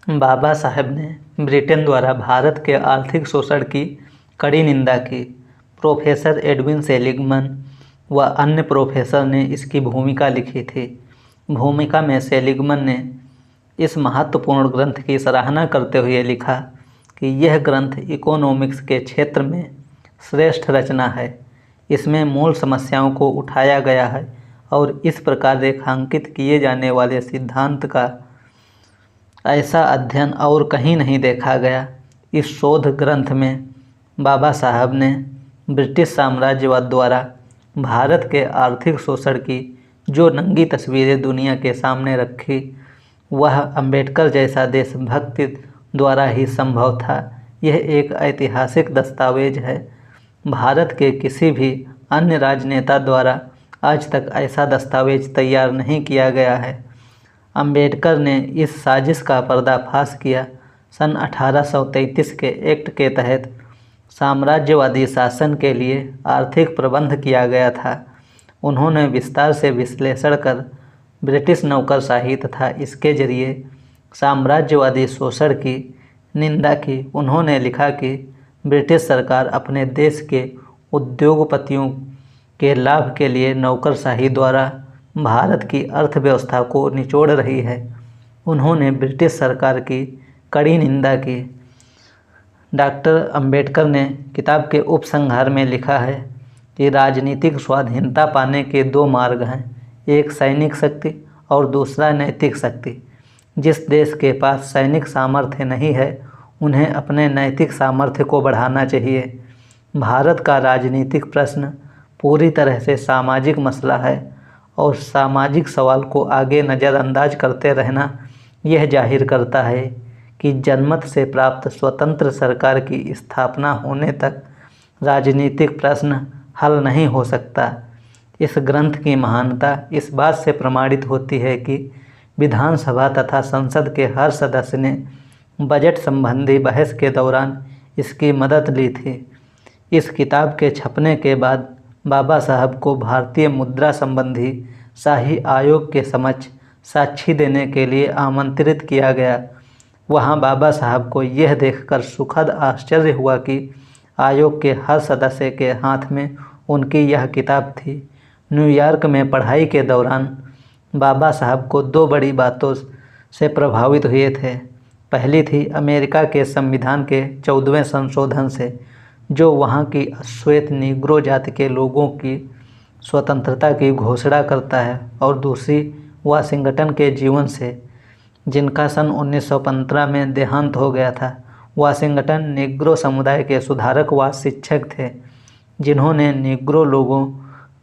बाबा साहब ने ब्रिटेन द्वारा भारत के आर्थिक शोषण की कड़ी निंदा की। प्रोफेसर एडविन सेलिगमन व अन्य प्रोफेसर ने इसकी भूमिका लिखी थी। भूमिका में सेलिगमन ने इस महत्वपूर्ण ग्रंथ की सराहना करते हुए लिखा कि यह ग्रंथ इकोनॉमिक्स के क्षेत्र में श्रेष्ठ रचना है। इसमें मूल समस्याओं को उठाया गया है और इस प्रकार रेखांकित किए जाने वाले सिद्धांत का ऐसा अध्ययन और कहीं नहीं देखा गया। इस शोध ग्रंथ में बाबा साहब ने ब्रिटिश साम्राज्यवाद द्वारा भारत के आर्थिक शोषण की जो नंगी तस्वीरें दुनिया के सामने रखी, वह अंबेडकर जैसा देशभक्ति द्वारा ही संभव था। यह एक ऐतिहासिक दस्तावेज है। भारत के किसी भी अन्य राजनेता द्वारा आज तक ऐसा दस्तावेज तैयार नहीं किया गया है। अंबेडकर ने इस साजिश का पर्दाफाश किया। सन 1833 के एक्ट के तहत साम्राज्यवादी शासन के लिए आर्थिक प्रबंध किया गया था। उन्होंने विस्तार से विश्लेषण कर ब्रिटिश नौकरशाही तथा इसके जरिए साम्राज्यवादी शोषण की निंदा की। उन्होंने लिखा कि ब्रिटिश सरकार अपने देश के उद्योगपतियों के लाभ के लिए नौकरशाही द्वारा भारत की अर्थव्यवस्था को निचोड़ रही है। उन्होंने ब्रिटिश सरकार की कड़ी निंदा की। डॉक्टर अंबेडकर ने किताब के उपसंहार में लिखा है कि राजनीतिक स्वाधीनता पाने के दो मार्ग हैं, एक सैनिक शक्ति और दूसरा नैतिक शक्ति। जिस देश के पास सैनिक सामर्थ्य नहीं है, उन्हें अपने नैतिक सामर्थ्य को बढ़ाना चाहिए। भारत का राजनीतिक प्रश्न पूरी तरह से सामाजिक मसला है और सामाजिक सवाल को आगे नज़रअंदाज करते रहना यह जाहिर करता है कि जनमत से प्राप्त स्वतंत्र सरकार की स्थापना होने तक राजनीतिक प्रश्न हल नहीं हो सकता। इस ग्रंथ की महानता इस बात से प्रमाणित होती है कि विधानसभा तथा संसद के हर सदस्य ने बजट संबंधी बहस के दौरान इसकी मदद ली थी। इस किताब के छपने के बाद बाबा साहब को भारतीय मुद्रा संबंधी शाही आयोग के समक्ष साक्षी देने के लिए आमंत्रित किया गया। वहां बाबा साहब को यह देखकर सुखद आश्चर्य हुआ कि आयोग के हर सदस्य के हाथ में उनकी यह किताब थी। न्यूयॉर्क में पढ़ाई के दौरान बाबा साहब को दो बड़ी बातों से प्रभावित हुए थे। पहली थी अमेरिका के संविधान के 14वें संशोधन से, जो वहाँ की श्वेत नीग्रो जाति के लोगों की स्वतंत्रता की घोषणा करता है, और दूसरी वाशिंगटन के जीवन से, जिनका सन 1915 में देहांत हो गया था। वाशिंगटन नीग्रो समुदाय के सुधारक व शिक्षक थे, जिन्होंने नीग्रो लोगों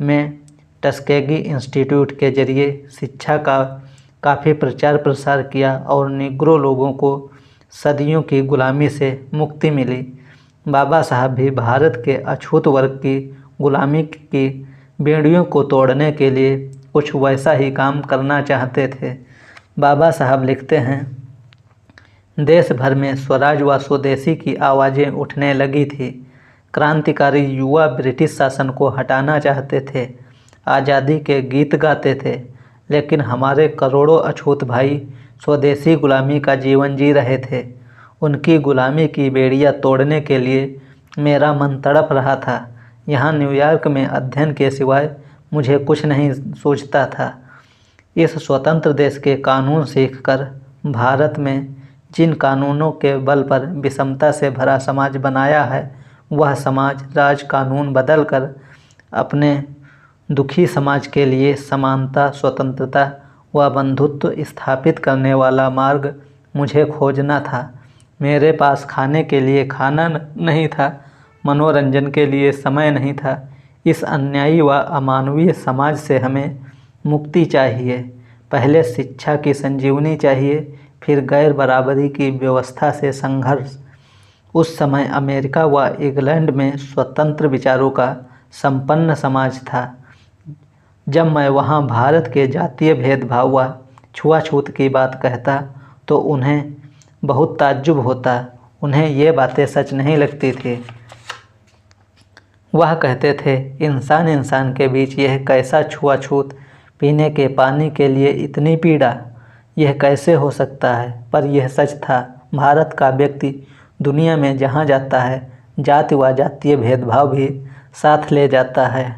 में टस्केगी इंस्टीट्यूट के जरिए शिक्षा का काफ़ी प्रचार प्रसार किया और नीग्रो लोगों को सदियों की गुलामी से मुक्ति मिली। बाबा साहब भी भारत के अछूत वर्ग की गुलामी की बेड़ियों को तोड़ने के लिए कुछ वैसा ही काम करना चाहते थे। बाबा साहब लिखते हैं, देश भर में स्वराज व स्वदेशी की आवाज़ें उठने लगी थी। क्रांतिकारी युवा ब्रिटिश शासन को हटाना चाहते थे, आज़ादी के गीत गाते थे, लेकिन हमारे करोड़ों अछूत भाई स्वदेशी गुलामी का जीवन जी रहे थे। उनकी गुलामी की बेड़ियाँ तोड़ने के लिए मेरा मन तड़प रहा था। यहाँ न्यूयॉर्क में अध्ययन के सिवाय मुझे कुछ नहीं सूझता था। इस स्वतंत्र देश के कानून सीखकर भारत में जिन कानूनों के बल पर विषमता से भरा समाज बनाया है, वह समाज राज कानून बदलकर अपने दुखी समाज के लिए समानता, स्वतंत्रता व बंधुत्व स्थापित करने वाला मार्ग मुझे खोजना था। मेरे पास खाने के लिए खाना नहीं था, मनोरंजन के लिए समय नहीं था। इस अन्यायी व अमानवीय समाज से हमें मुक्ति चाहिए। पहले शिक्षा की संजीवनी चाहिए, फिर गैर बराबरी की व्यवस्था से संघर्ष। उस समय अमेरिका व इंग्लैंड में स्वतंत्र विचारों का संपन्न समाज था। जब मैं वहाँ भारत के जातीय भेदभाव व छुआछूत की बात कहता तो उन्हें बहुत ताज्जुब होता। उन्हें ये बातें सच नहीं लगती थी। वह कहते थे, इंसान इंसान के बीच यह कैसा छुआछूत, पीने के पानी के लिए इतनी पीड़ा। यह कैसे हो सकता है, पर यह सच था। भारत का व्यक्ति दुनिया में जहाँ जाता है जाति व जातीय भेदभाव भी साथ ले जाता है।